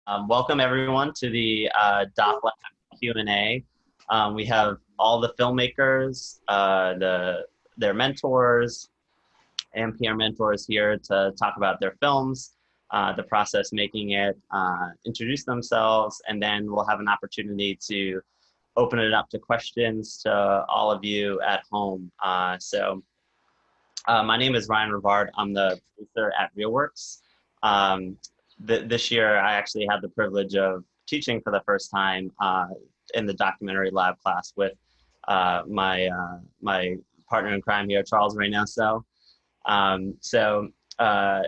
Welcome everyone to the Doc Lab Q&A. We have all the filmmakers, their mentors, and peer mentors here to talk about their films, the process making it, introduce themselves, and then we'll have an opportunity to open it up to questions to all of you at home. My name is Rivard. I'm the producer at RealWorks. This year, I actually had the privilege of teaching for the first time in the documentary lab class with my partner in crime here, Charles Reynoso.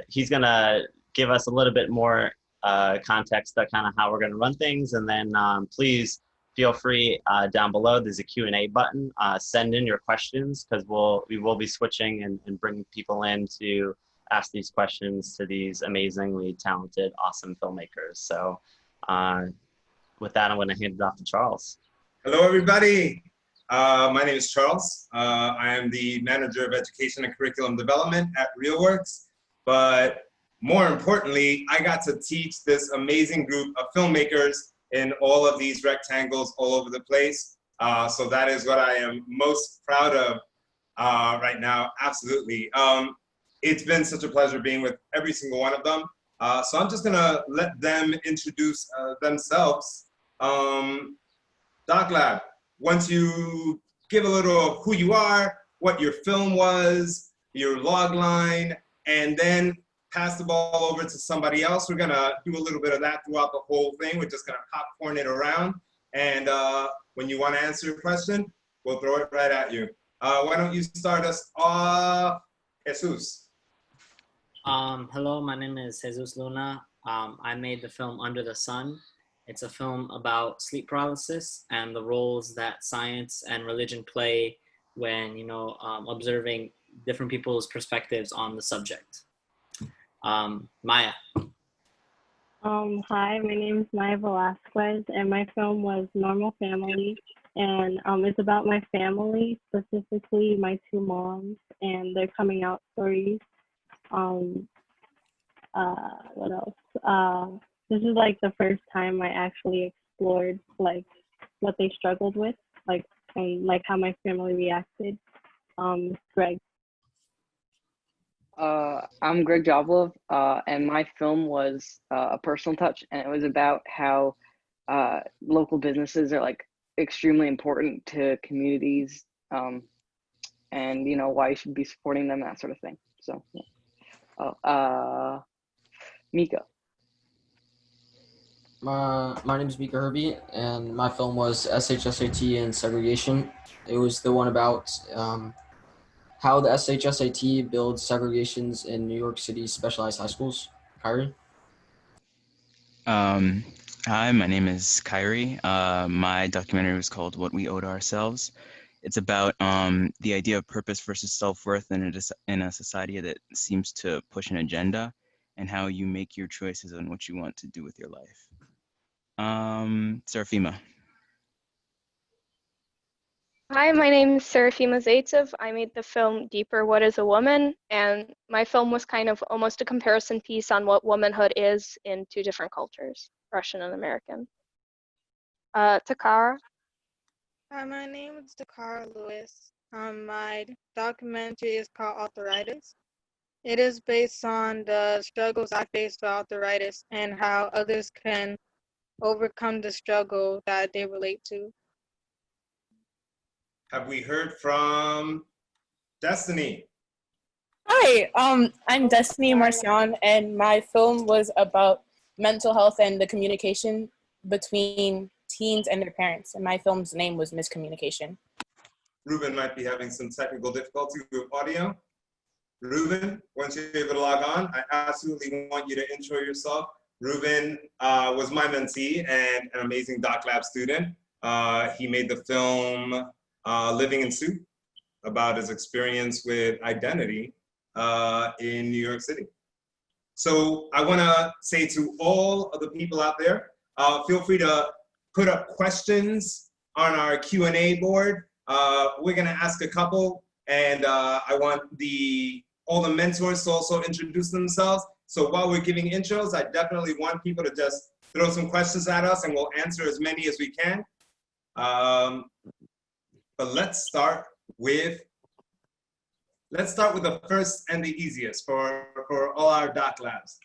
He's gonna give us a little bit more context to kind of how we're gonna run things, and then please feel free down below. There's a Q&A button. Send in your questions because we will be switching and bringing people in to ask these questions to these amazingly talented, awesome filmmakers. So with that, I'm going to hand it off to Charles. Hello, everybody. My name is Charles. I am the Manager of Education and Curriculum Development at RealWorks. But more importantly, I got to teach this amazing group of filmmakers in all of these rectangles all over the place. So that is what I am most proud of right now, absolutely. It's been such a pleasure being with every single one of them. So I'm just gonna let them introduce themselves. Doc Lab, once you give a little of who you are, what your film was, your log line, and then pass the ball over to somebody else. We're gonna do a little bit of that throughout the whole thing. We're just gonna popcorn it around. And when you wanna answer a question, we'll throw it right at you. Why don't you start us off, Jesus? Hello, my name is Jesus Luna. I made the film Under the Sun. It's a film about sleep paralysis and the roles that science and religion play when, observing different people's perspectives on the subject. Maya. Hi, my name is Maya Velazquez, and my film was Normal Family, and it's about my family, specifically my two moms and their coming out stories. What else? This is like the first time I actually explored like what they struggled with, and how my family reacted. Greg. I'm Greg Joblov, and my film was a personal touch, and it was about how local businesses are like extremely important to communities, and why you should be supporting them, that sort of thing. So, yeah. Mika. My name is Micah Hervey, and my film was SHSAT and Segregation. It was the one about how the SHSAT builds segregations in New York City's specialized high schools. Kyrie? Hi, my name is Kyrie. My documentary was called What We Owe to Ourselves. It's about the idea of purpose versus self-worth in a society that seems to push an agenda, and how you make your choices on what you want to do with your life. Serafima. Hi, my name is Serafima Zaytsev. I made the film Deeper, What is a Woman? And my film was kind of almost a comparison piece on what womanhood is in two different cultures, Russian and American. TOCCARA. Hi, my name is TOCCARA Lewis. My documentary is called Arthritis. It is based on the struggles I faced with arthritis and how others can overcome the struggle that they relate to. Have we heard from Destiny? Hi, I'm Destiny Marcion, and my film was about mental health and the communication between teens and their parents. And my film's name was Miscommunication. Ruben might be having some technical difficulty with audio. Ruben, once you're able to log on, I absolutely want you to intro yourself. Ruben was my mentee and an amazing Doc Lab student. He made the film Living in Soup about his experience with identity in New York City. So I want to say to all of the people out there, feel free to put up questions on our Q&A board. We're going to ask a couple, and I want all the mentors to also introduce themselves. So while we're giving intros, I definitely want people to just throw some questions at us and we'll answer as many as we can. But let's start with the first and the easiest for all our doc labs.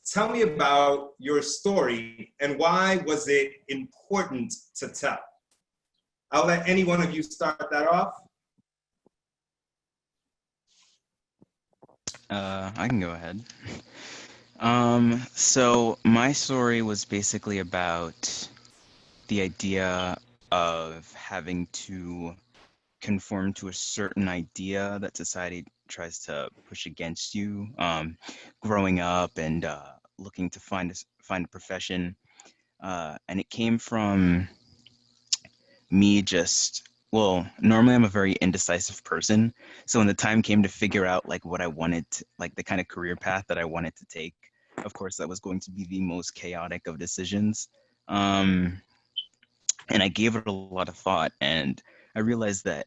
Tell me about your story and why was it important to tell? I'll let any one of you start that off. I can go ahead. So my story was basically about the idea of having to conform to a certain idea that society tries to push against you, growing up and looking to find a profession. And it came from me normally I'm a very indecisive person. So when the time came to figure out like what I wanted, like the kind of career path that I wanted to take, of course, that was going to be the most chaotic of decisions. And I gave it a lot of thought, and I realized that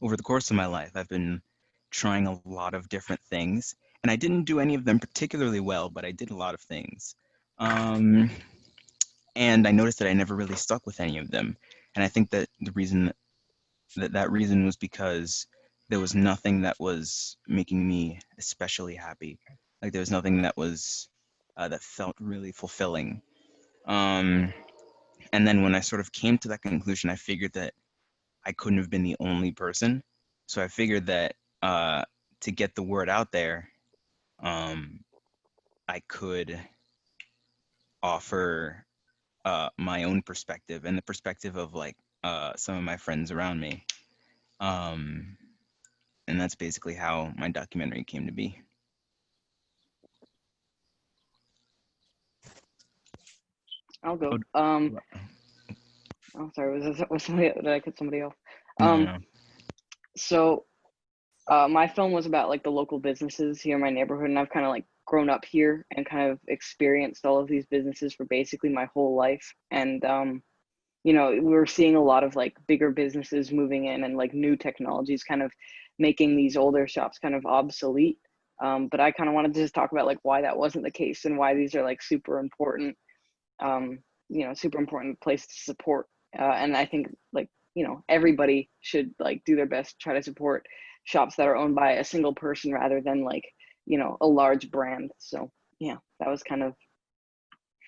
over the course of my life, I've been trying a lot of different things, and I didn't do any of them particularly well, but I did a lot of things. And I noticed that I never really stuck with any of them. And I think that the reason that reason was because there was nothing that was making me especially happy. Like there was nothing that was that felt really fulfilling. And then when I sort of came to that conclusion, I figured that I couldn't have been the only person. So I figured that to get the word out there, I could offer my own perspective and the perspective of like some of my friends around me. And that's basically how my documentary came to be. I'll go. Oh, Oh, sorry, was somebody, did I cut somebody off? no. So my film was about like the local businesses here in my neighborhood, and I've kind of like grown up here and kind of experienced all of these businesses for basically my whole life. And you know, we were seeing a lot of like bigger businesses moving in and like new technologies kind of making these older shops kind of obsolete. But I kind of wanted to just talk about like why that wasn't the case and why these are like super important, you know, super important place to support. And I think like, you know, everybody should like do their best to try to support shops that are owned by a single person rather than like, you know, a large brand. So yeah, that was kind of,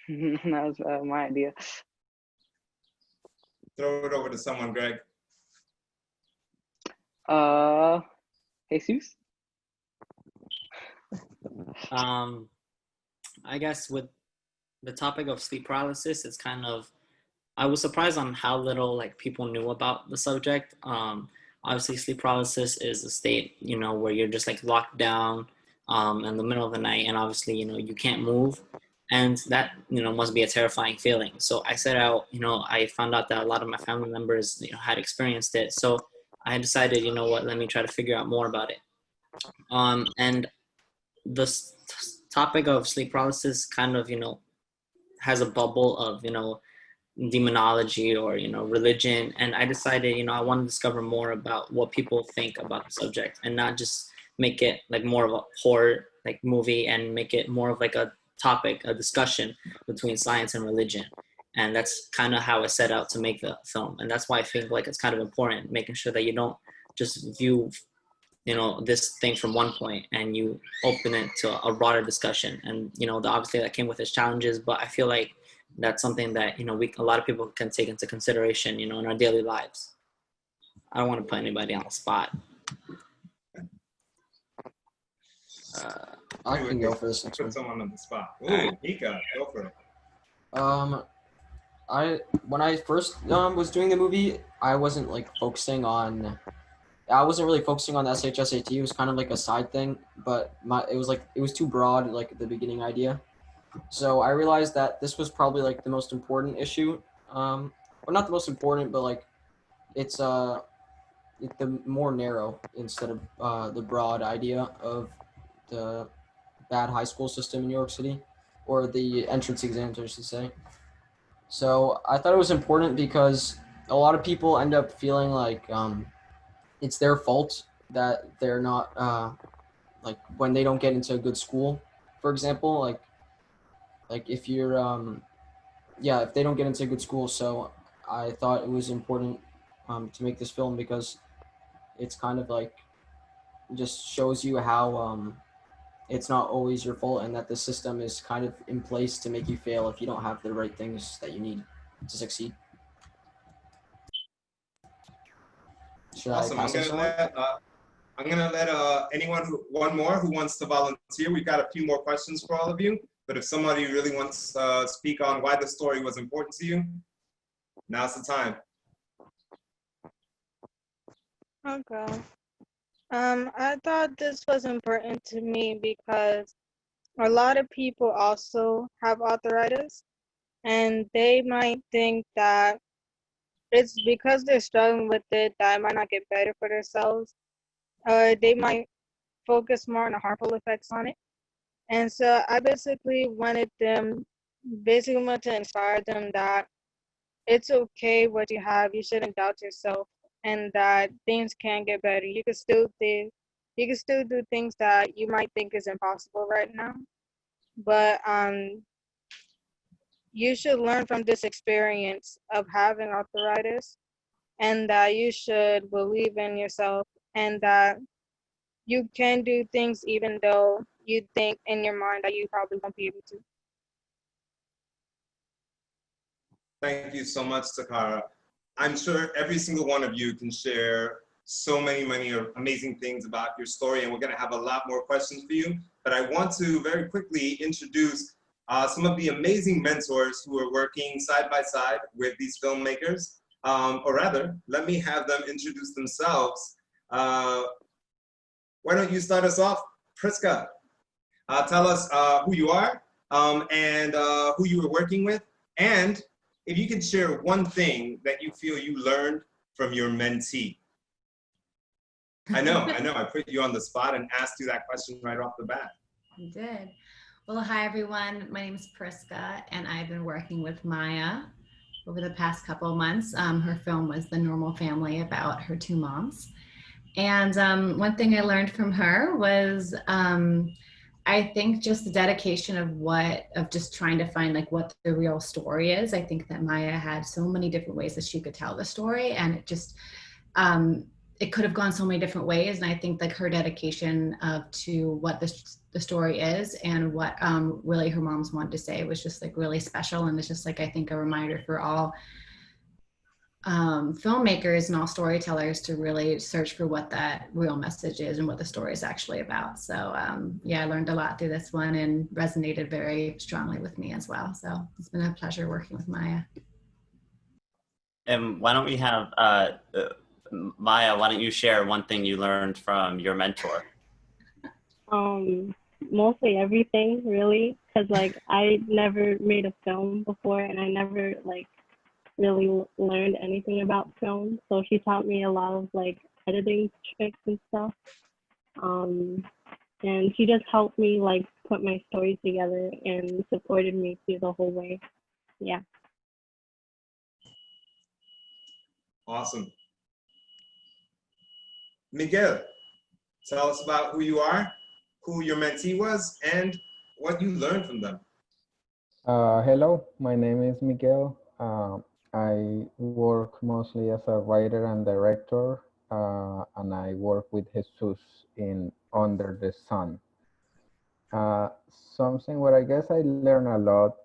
that was my idea. Throw it over to someone, Greg. Jesus? I guess with the topic of sleep paralysis, it's kind of, I was surprised on how little like people knew about the subject. Obviously sleep paralysis is a state, you know, where you're just like locked down in the middle of the night, and obviously, you know, you can't move, and that, you know, must be a terrifying feeling. So I set out, you know, I found out that a lot of my family members, you know, had experienced it. So I decided, you know what, let me try to figure out more about it. And the topic of sleep paralysis kind of, you know, has a bubble of, you know, demonology or, you know, religion. And I decided, you know, I want to discover more about what people think about the subject and not just make it like more of a horror like movie, and make it more of like a topic, a discussion between science and religion. And that's kind of how I set out to make the film. And that's why I think like it's kind of important, making sure that you don't just view, you know, this thing from one point and you open it to a broader discussion. And, you know, obviously that came with its challenges, but I feel like that's something that, you know, a lot of people can take into consideration, you know, in our daily lives. I don't want to put anybody on the spot. I can go for this next Put one. someone on the spot. Ooh, Mika, go for it. When I first was doing the movie, I wasn't like I wasn't really focusing on the SHSAT. It was kind of like a side thing, but it was too broad, like the beginning idea. So I realized that this was probably like the most important issue. Well, not the most important, but like it's the more narrow instead of the broad idea of the bad high school system in New York City, or the entrance exams, I should say. So I thought it was important because a lot of people end up feeling like it's their fault that they're not like when they don't get into a good school, for example. Like like if you're yeah, if they don't get into good school. So I thought it was important to make this film because it's kind of like just shows you how it's not always your fault and that the system is kind of in place to make you fail if you don't have the right things that you need to succeed. Should Awesome. I pass this on? I'm gonna let one more who wants to volunteer. We've got a few more questions for all of you, but if somebody really wants to speak on why the story was important to you, now's the time. Okay. I thought this was important to me because a lot of people also have arthritis, and they might think that it's because they're struggling with it that it might not get better for themselves. They might focus more on the harmful effects on it. And so I basically wanted to inspire them that it's okay what you have. You shouldn't doubt yourself, and that things can get better. You can still do things that you might think is impossible right now. But you should learn from this experience of having arthritis, and that you should believe in yourself, and that you can do things even though you think in your mind that you probably won't be able to. Thank you so much, TOCCARA. I'm sure every single one of you can share so many amazing things about your story, and we're gonna have a lot more questions for you. But I want to very quickly introduce some of the amazing mentors who are working side by side with these filmmakers. Or rather, let me have them introduce themselves. Why don't you start us off, Priska? Tell us who you are and who you were working with, and if you could share one thing that you feel you learned from your mentee. I know, I put you on the spot and asked you that question right off the bat. You did. Well, hi everyone. My name is Priska, and I've been working with Maya over the past couple of months. Her film was The Normal Family, about her two moms. And one thing I learned from her was I think just the dedication of just trying to find like what the real story is. I think that Maya had so many different ways that she could tell the story, and it just it could have gone so many different ways. And I think like her dedication to what the story is and what really her moms wanted to say was just like really special. And it's just like, I think a reminder for all filmmakers and all storytellers to really search for what that real message is and what the story is actually about. So yeah, I learned a lot through this one and resonated very strongly with me as well. So it's been a pleasure working with Maya. And why don't we have Maya, why don't you share one thing you learned from your mentor? Mostly everything, really, because like I never made a film before, and I never like really learned anything about film. So she taught me a lot of like editing tricks and stuff. And she just helped me like put my story together and supported me through the whole way. Yeah. Awesome. Miguel, tell us about who you are, who your mentee was, and what you learned from them. Hello, my name is Miguel. I work mostly as a writer and director, and I work with Jesus in Under the Sun. Something where I guess I learned a lot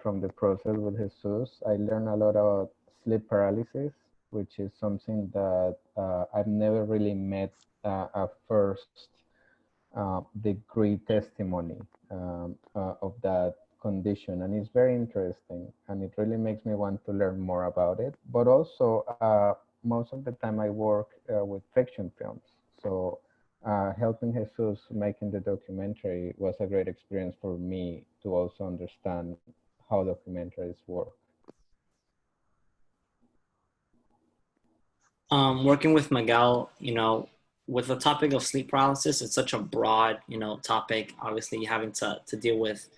from the process with Jesus. I learned a lot about sleep paralysis, which is something that I've never really met a first degree testimony of that condition, and it's very interesting, and it really makes me want to learn more about it. But also most of the time I work with fiction films, so helping Jesus making the documentary was a great experience for me to also understand how documentaries work. Working with Miguel, with the topic of sleep paralysis, it's such a broad, topic. Obviously, having to deal with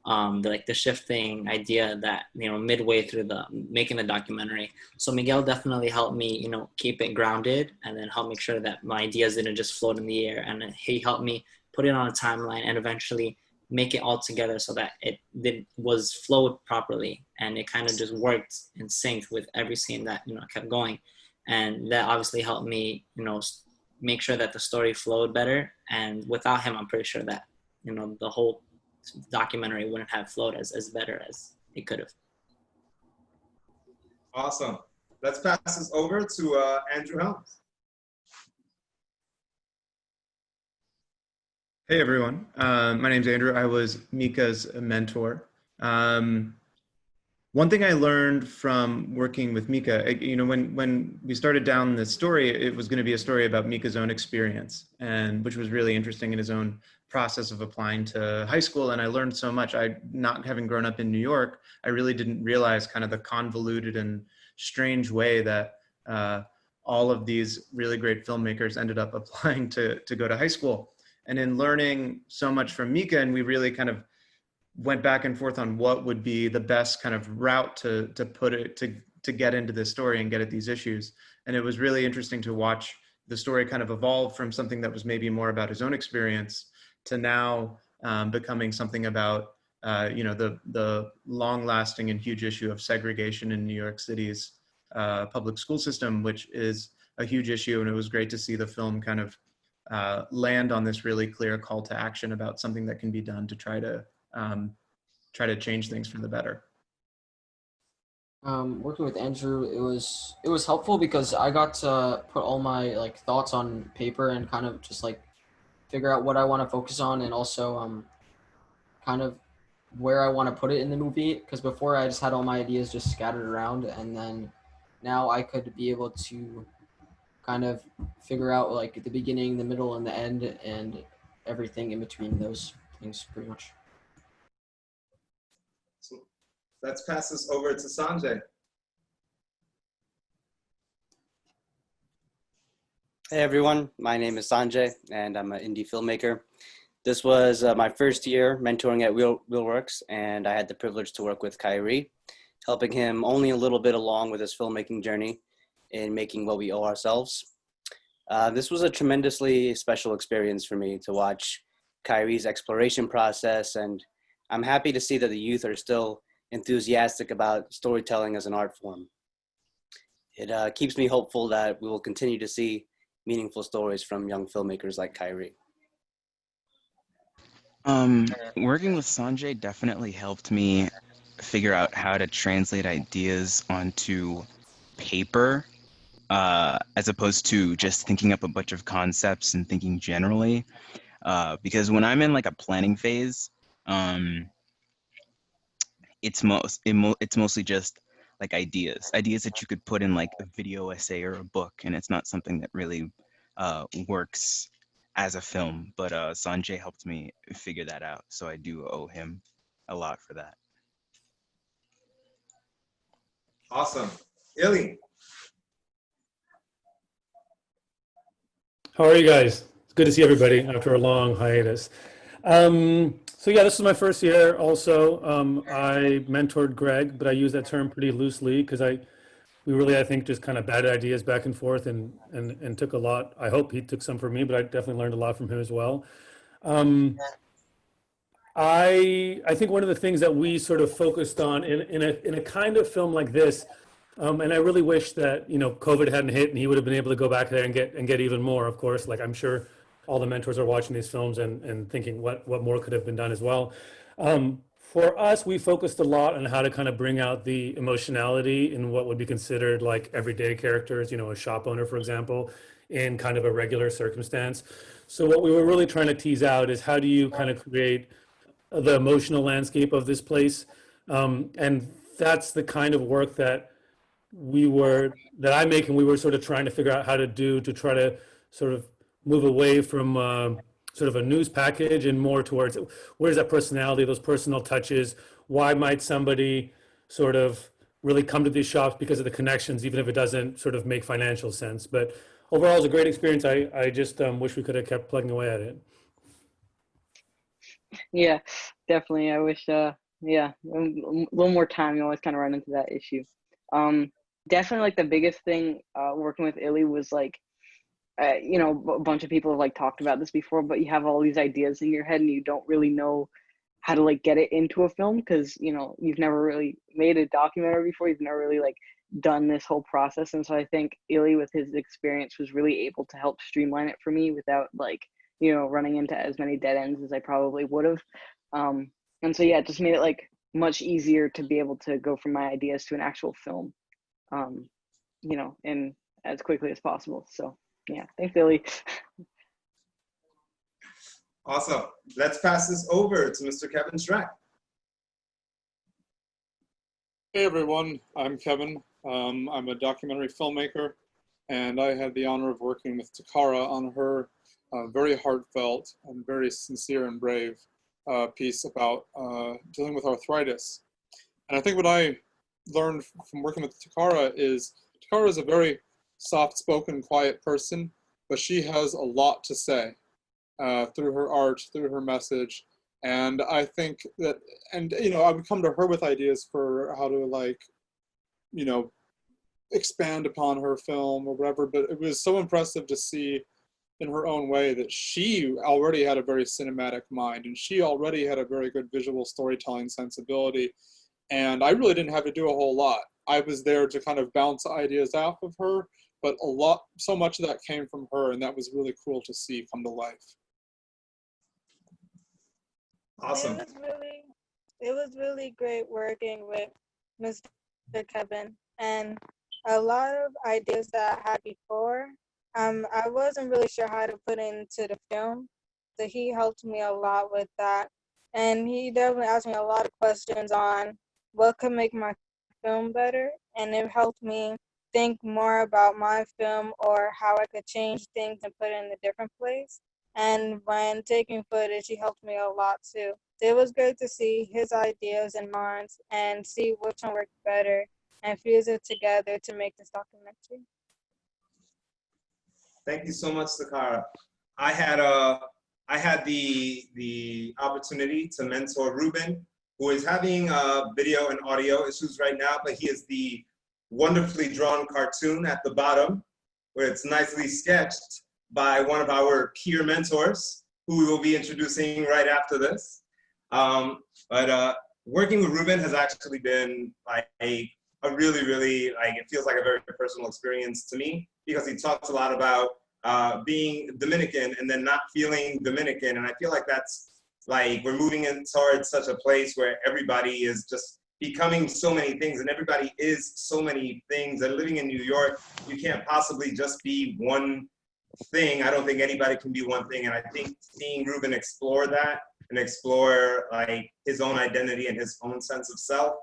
the shifting idea that midway through making the documentary. So Miguel definitely helped me, keep it grounded, and then help make sure that my ideas didn't just float in the air. And he helped me put it on a timeline and eventually make it all together so that it was flowed properly, and it kind of just worked in sync with every scene that, you know, kept going. And that obviously helped me, you know, make sure that the story flowed better. And without him, I'm pretty sure that, you know, the whole documentary wouldn't have flowed as better as it could have. Awesome. Let's pass this over to Andrew Helms. Hey everyone, my name's Andrew. I was Micah's mentor. One thing I learned from working with Micah, you know, when we started down this story, it was going to be a story about Micah's own experience, and which was really interesting in his own process of applying to high school. And I learned so much. Not having grown up in New York, I really didn't realize kind of the convoluted and strange way that all of these really great filmmakers ended up applying to go to high school. And in learning so much from Micah, and we really kind of went back and forth on what would be the best kind of route to put it, to get into this story and get at these issues. And it was really interesting to watch the story kind of evolve from something that was maybe more about his own experience to now becoming something about, you know, the long-lasting and huge issue of segregation in New York City's public school system, which is a huge issue. And it was great to see the film kind of land on this really clear call to action about something that can be done to try to change things for the better. Working with Andrew, it was helpful because I got to put all my like thoughts on paper and kind of just like figure out what I want to focus on, and also kind of where I want to put it in the movie. Because before I just had all my ideas just scattered around, and then now I could be able to kind of figure out like the beginning, the middle, and the end, and everything in between those things pretty much. So let's pass this over to Sanjay. Hey everyone, my name is Sanjay and I'm an indie filmmaker. This was my first year mentoring at Wheelworks, and I had the privilege to work with Kyrie, helping him only a little bit along with his filmmaking journey in making What We Owe Ourselves. This was a tremendously special experience for me to watch Kyrie's exploration process, and I'm happy to see that the youth are still enthusiastic about storytelling as an art form. It keeps me hopeful that we will continue to see meaningful stories from young filmmakers like Kyrie. Working with Sanjay definitely helped me figure out how to translate ideas onto paper, as opposed to just thinking up a bunch of concepts and thinking generally. Because when I'm in like a planning phase, it's mostly just like ideas that you could put in like a video essay or a book, and it's not something that really works as a film. But Sanjay helped me figure that out, so I do owe him a lot for that. Awesome. Illy. How are you guys? It's good to see everybody after a long hiatus. So yeah, this is my first year also. I mentored Greg, but I use that term pretty loosely because we really, I think, just kind of batted ideas back and forth and took a lot. I hope he took some from me, but I definitely learned a lot from him as well. I think one of the things that we sort of focused on in a kind of film like this, and I really wish that, you know, COVID hadn't hit and he would have been able to go back there and get even more, of course. Like, I'm sure all the mentors are watching these films and thinking what more could have been done as well. For us, we focused a lot on how to kind of bring out the emotionality in what would be considered like everyday characters, you know, a shop owner, for example, in kind of a regular circumstance. So what we were really trying to tease out is how do you kind of create the emotional landscape of this place? And that's the kind of work that I make, and we were sort of trying to figure out how to do to try to sort of move away from sort of a news package and more towards where's that personality, those personal touches. Why might somebody sort of really come to these shops because of the connections, even if it doesn't sort of make financial sense? But overall, it was a great experience. I just wish we could have kept plugging away at it. Yeah, definitely. I wish, yeah, a little more time. You always kind of run into that issue. Definitely, like the biggest thing working with Illy was like, you know, a bunch of people have like talked about this before, but you have all these ideas in your head and you don't really know how to like get it into a film, because you know you've never really made a documentary before, you've never really like done this whole process. And so I think Illy with his experience was really able to help streamline it for me without like, you know, running into as many dead ends as I probably would have. And so yeah, it just made it like much easier to be able to go from my ideas to an actual film, you know, in as quickly as possible. So yeah, thanks Illy. Awesome. Let's pass this over to Mr. Kevin Schreck. Hey everyone, I'm Kevin. I'm a documentary filmmaker, and I had the honor of working with TOCCARA on her very heartfelt and very sincere and brave piece about dealing with arthritis. And I think what I learned from working with TOCCARA is a very soft-spoken, quiet person, but she has a lot to say through her art, through her message. And I think that, and you know, I would come to her with ideas for how to like, you know, expand upon her film or whatever, but it was so impressive to see in her own way that she already had a very cinematic mind, and she already had a very good visual storytelling sensibility. And I really didn't have to do a whole lot. I was there to kind of bounce ideas off of her, but so much of that came from her, and that was really cool to see come to life. Awesome. It was really great working with Mr. Kevin, and a lot of ideas that I had before, I wasn't really sure how to put into the film, so he helped me a lot with that. And he definitely asked me a lot of questions on what could make my film better, and it helped me think more about my film or how I could change things and put it in a different place. And when taking footage, he helped me a lot too. It was great to see his ideas and minds and see which one worked better and fuse it together to make this documentary. Thank you so much, TOCCARA. I had the opportunity to mentor Ruben, who is having video and audio issues right now, but he is the wonderfully drawn cartoon at the bottom, where it's nicely sketched by one of our peer mentors, who we will be introducing right after this. But working with Ruben has actually been like a really, really, like, it feels like a very personal experience to me, because he talks a lot about being Dominican and then not feeling Dominican. And I feel like that's like, we're moving in towards such a place where everybody is just becoming so many things, and everybody is so many things. And living in New York, you can't possibly just be one thing. I don't think anybody can be one thing. And I think seeing Ruben explore that and explore like his own identity and his own sense of self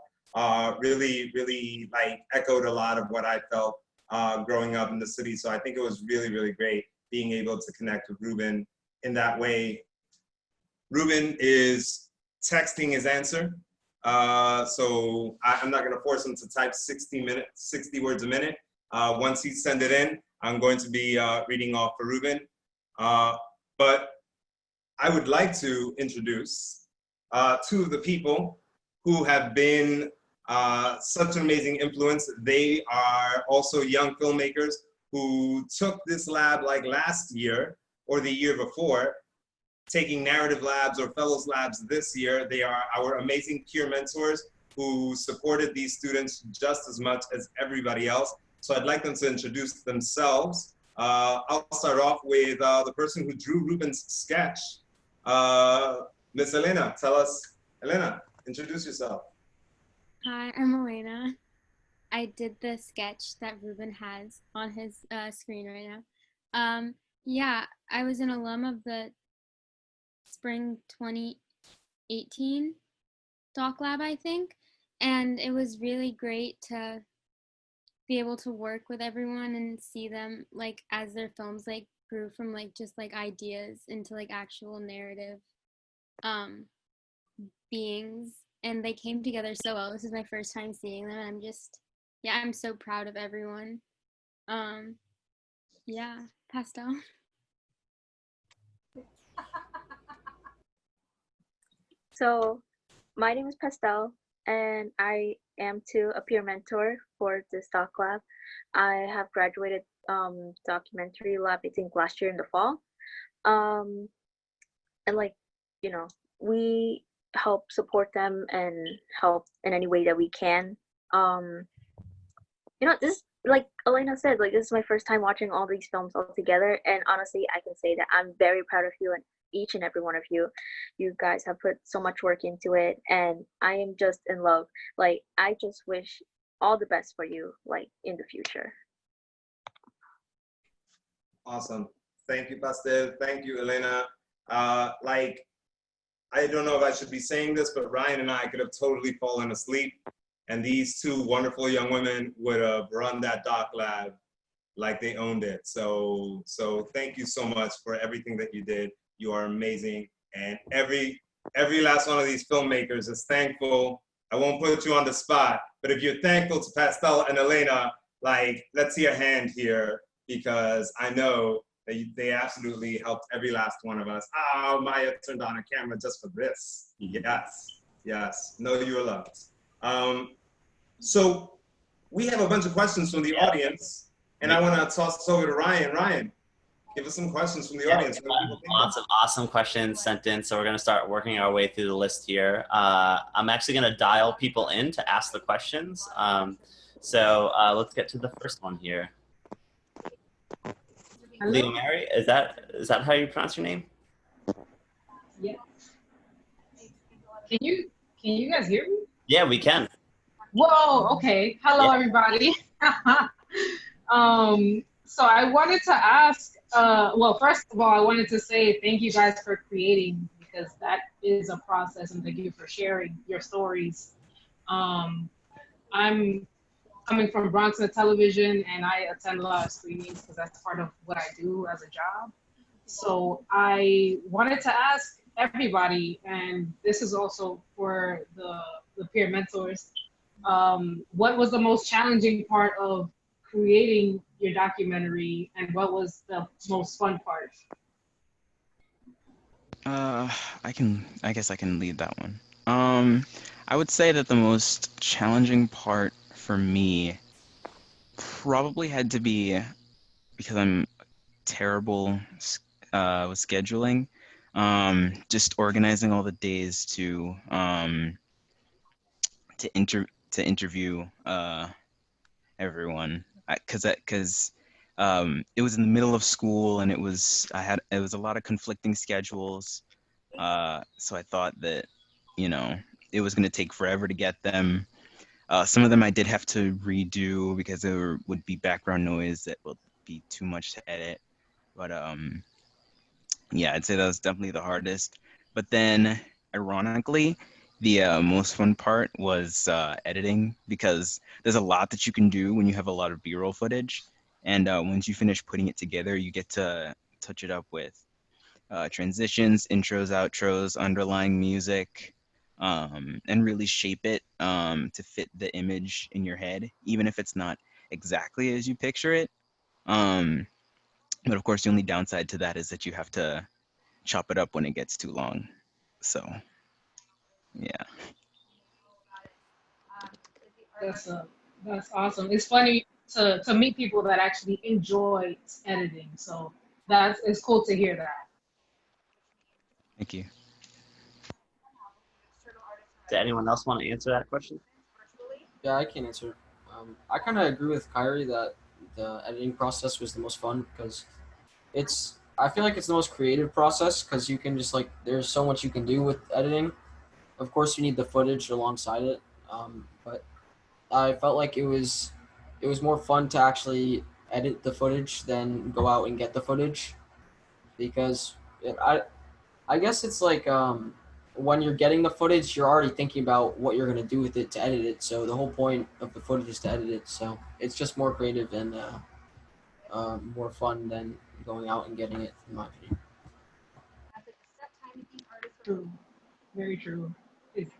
really, really like echoed a lot of what I felt growing up in the city. So I think it was really, really great being able to connect with Ruben in that way. Ruben is texting his answer. So I'm not gonna force him to type 60 words a minute. Once he sends it in, I'm going to be reading off for Ruben. But I would like to introduce two of the people who have been such an amazing influence. They are also young filmmakers who took this lab like last year or the year before, taking narrative labs or fellows labs this year. They are our amazing peer mentors who supported these students just as much as everybody else. So I'd like them to introduce themselves. I'll start off with the person who drew Ruben's sketch. Miss Elena, Elena, introduce yourself. Hi, I'm Elena. I did the sketch that Ruben has on his screen right now. Yeah, I was an alum of the spring 2018 doc lab, I think, and it was really great to be able to work with everyone and see them like as their films like grew from like just like ideas into like actual narrative beings, and they came together so well. This is my first time seeing them, and I'm just, yeah, I'm so proud of everyone. Yeah, Pastel. So my name is Pastel, and I am too a peer mentor for this doc lab. I have graduated documentary lab, I think last year in the fall. And like, you know, we help support them and help in any way that we can. This, like Elena said, like, this is my first time watching all these films all together, and honestly, I can say that I'm very proud of you and each and every one of you. You guys have put so much work into it, and I am just in love. Like, I just wish all the best for you, like, in the future. Awesome. Thank you, Pastel. Thank you, Elena. Like, I don't know if I should be saying this, but Ryan and I could have totally fallen asleep, and these two wonderful young women would have run that doc lab like they owned it. So thank you so much for everything that you did. You are amazing. And every last one of these filmmakers is thankful. I won't put you on the spot, but if you're thankful to Pastel and Elena, like, let's see a hand here, because I know that they absolutely helped every last one of us. Oh, Maya turned on a camera just for this. Yes, know you are loved. So we have a bunch of questions from the audience, and I want to toss this over to Ryan. Ryan, give us some questions from the audience. Lots of awesome questions sent in, so we're going to start working our way through the list here. I'm actually going to dial people in to ask the questions. So let's get to the first one here. Hello? Leo Mary, is that how you pronounce your name? Yeah. Can you guys hear me? Yeah, we can. Whoa, okay. Hello, everybody. So I wanted to ask, well, first of all, I wanted to say thank you guys for creating, because that is a process, and thank you for sharing your stories. I'm coming from Bronx Net Television, and I attend a lot of screenings because that's part of what I do as a job. So I wanted to ask everybody, and this is also for the peer mentors, what was the most challenging part of creating your documentary, and what was the most fun part? I guess I can lead that one. I would say that the most challenging part for me probably had to be, because I'm terrible with scheduling, just organizing all the days to interview everyone, because it was in the middle of school, and it was a lot of conflicting schedules, so I thought that, it was going to take forever to get them. Some of them I did have to redo because there would be background noise that would be too much to edit, but yeah, I'd say that was definitely the hardest. But then, ironically, the most fun part was editing, because there's a lot that you can do when you have a lot of B-roll footage, and once you finish putting it together, you get to touch it up with transitions, intros, outros, underlying music, and really shape it to fit the image in your head, even if it's not exactly as you picture it. But of course, the only downside to that is that you have to chop it up when it gets too long. So, yeah. That's awesome. It's funny to meet people that actually enjoy editing. So it's cool to hear that. Thank you. Does anyone else want to answer that question? Yeah, I can answer. I kind of agree with Kyrie that the editing process was the most fun, because I feel like it's the most creative process, because you can just, like, there's so much you can do with editing. Of course, you need the footage alongside it, but I felt like it was more fun to actually edit the footage than go out and get the footage, because I guess it's like when you're getting the footage, you're already thinking about what you're gonna do with it to edit it. So the whole point of the footage is to edit it. So it's just more creative and more fun than going out and getting it, in my opinion. True, very true. It's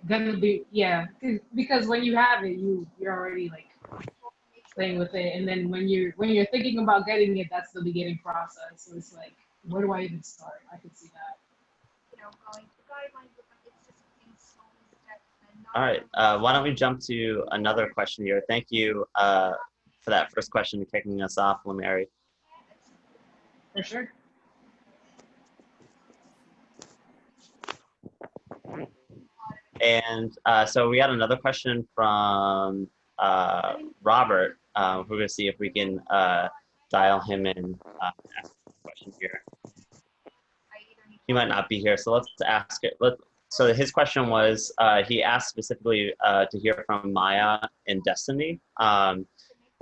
gonna be, yeah, because when you have it, you're already like playing with it, and then when you're thinking about getting it, that's the beginning process. So it's like, where do I even start? I could see that. All right, why don't we jump to another question here? Thank you for that first question, kicking us off, Lamary. For sure. And so we got another question from Robert. We're going to see if we can dial him in. Ask a question here. He might not be here, so let's ask it. So his question was, he asked specifically to hear from Maya and Destiny.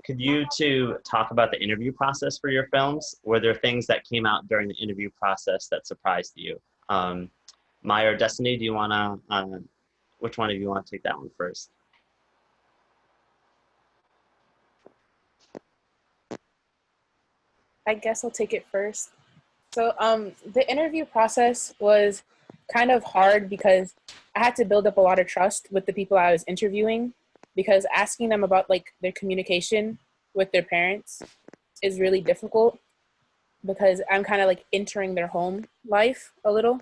Could you two talk about the interview process for your films? Were there things that came out during the interview process that surprised you? Maya or Destiny, do you want to, which one of you want to take that one first? I guess I'll take it first. So the interview process was kind of hard because I had to build up a lot of trust with the people I was interviewing, because asking them about like their communication with their parents is really difficult because I'm kind of like entering their home life a little.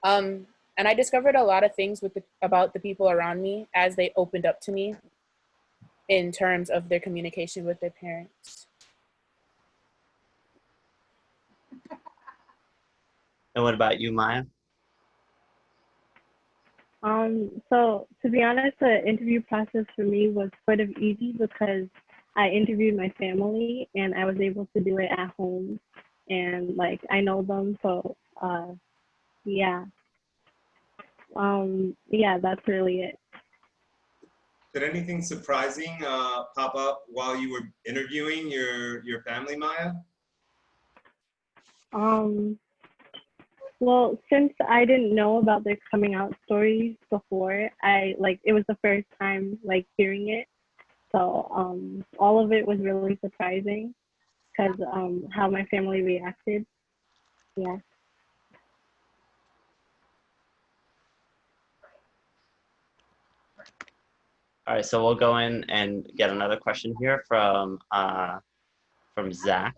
And I discovered a lot of things about the people around me as they opened up to me in terms of their communication with their parents. And what about you, Maya? So to be honest, the interview process for me was sort of easy because I interviewed my family and I was able to do it at home, and like I know them, so yeah. Yeah, that's really it. Did anything surprising pop up while you were interviewing your family, Maya? Well, since I didn't know about their coming out stories before, it was the first time like hearing it. So all of it was really surprising because how my family reacted. Yeah. All right, so we'll go in and get another question here from Zach.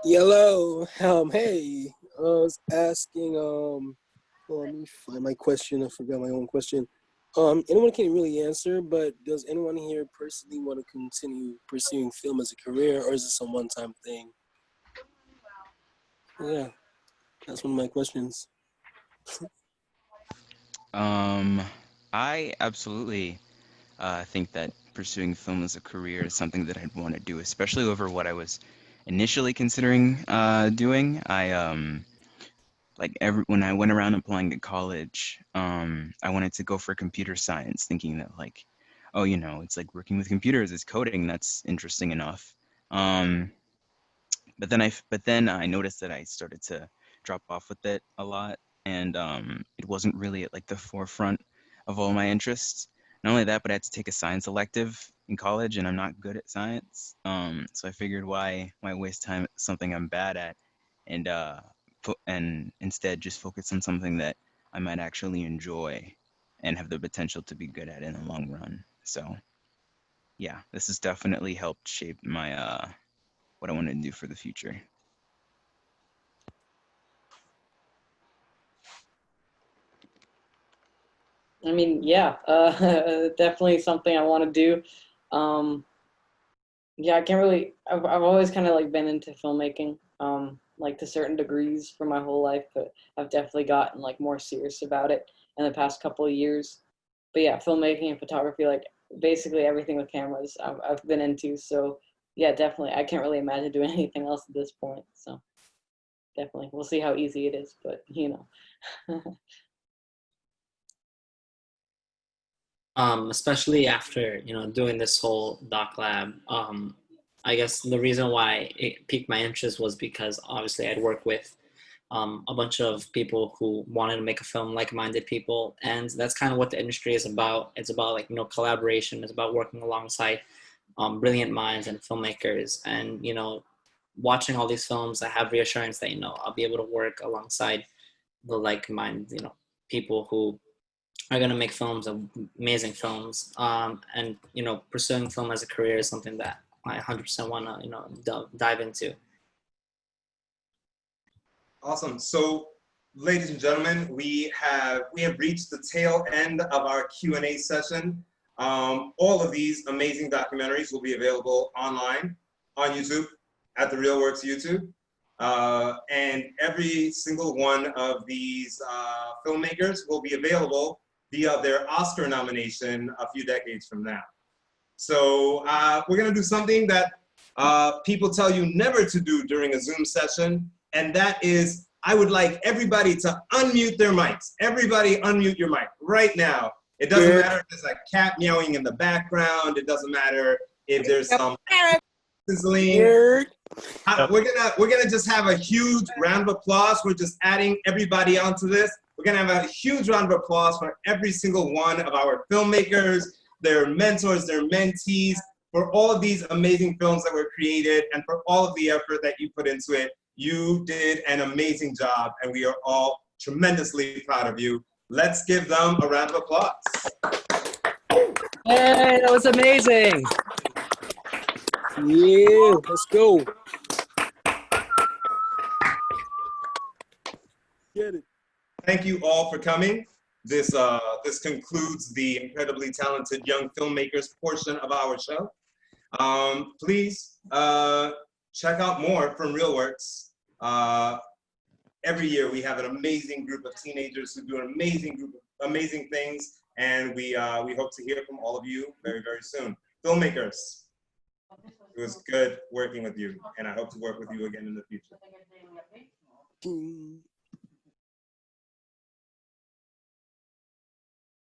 Hello. Hey. I was asking. Let me find my question. I forgot my own question. Anyone can really answer, but does anyone here personally want to continue pursuing film as a career, or is this a one-time thing? Yeah, that's one of my questions. I absolutely think that pursuing film as a career is something that I'd want to do, especially over what I was initially considering doing. When I went around applying to college, I wanted to go for computer science, thinking that like, oh, you know, it's like working with computers, it's coding, that's interesting enough. But then I noticed that I started to drop off with it a lot, and it wasn't really at like the forefront of all my interests. Not only that, but I had to take a science elective in college, and I'm not good at science. So I figured why waste time at something I'm bad at, and instead just focus on something that I might actually enjoy and have the potential to be good at in the long run. So yeah, this has definitely helped shape my what I want to do for the future. I mean, yeah, definitely something I want to do. Yeah, I can't really, I've always kind of like been into filmmaking, like to certain degrees for my whole life, but I've definitely gotten like more serious about it in the past couple of years. But yeah, filmmaking and photography, like basically everything with cameras I've been into. So yeah, definitely. I can't really imagine doing anything else at this point. So definitely, we'll see how easy it is, but you know. Especially after, you know, doing this whole doc lab, I guess the reason why it piqued my interest was because obviously I'd work with a bunch of people who wanted to make a film, like-minded people, and that's kind of what the industry is about. It's about like, you know, collaboration. It's about working alongside brilliant minds and filmmakers, and you know, watching all these films, I have reassurance that, you know, I'll be able to work alongside the like-minded, you know, people who are going to make films, amazing films, and you know, pursuing film as a career is something that I 100% want to, you know, dive into. Awesome. So, ladies and gentlemen, we have reached the tail end of our Q&A session. All of these amazing documentaries will be available online on YouTube at the RealWorks YouTube. And every single one of these filmmakers will be available via their Oscar nomination a few decades from now. So we're gonna do something that people tell you never to do during a Zoom session, and that is, I would like everybody to unmute their mics. Everybody unmute your mic right now. It doesn't matter if there's a cat meowing in the background. It doesn't matter if there's some sizzling. We're gonna just have a huge round of applause. We're just adding everybody onto this. We're gonna have a huge round of applause for every single one of our filmmakers, their mentors, their mentees, for all of these amazing films that were created and for all of the effort that you put into it. You did an amazing job, and we are all tremendously proud of you. Let's give them a round of applause. Hey, that was amazing. Yeah, let's go. Get it. Thank you all for coming. This concludes the incredibly talented young filmmakers portion of our show. Please check out more from RealWorks. Every year we have an amazing group of teenagers who do an amazing things, and we hope to hear from all of you very, very soon. Filmmakers, it was good working with you, and I hope to work with you again in the future.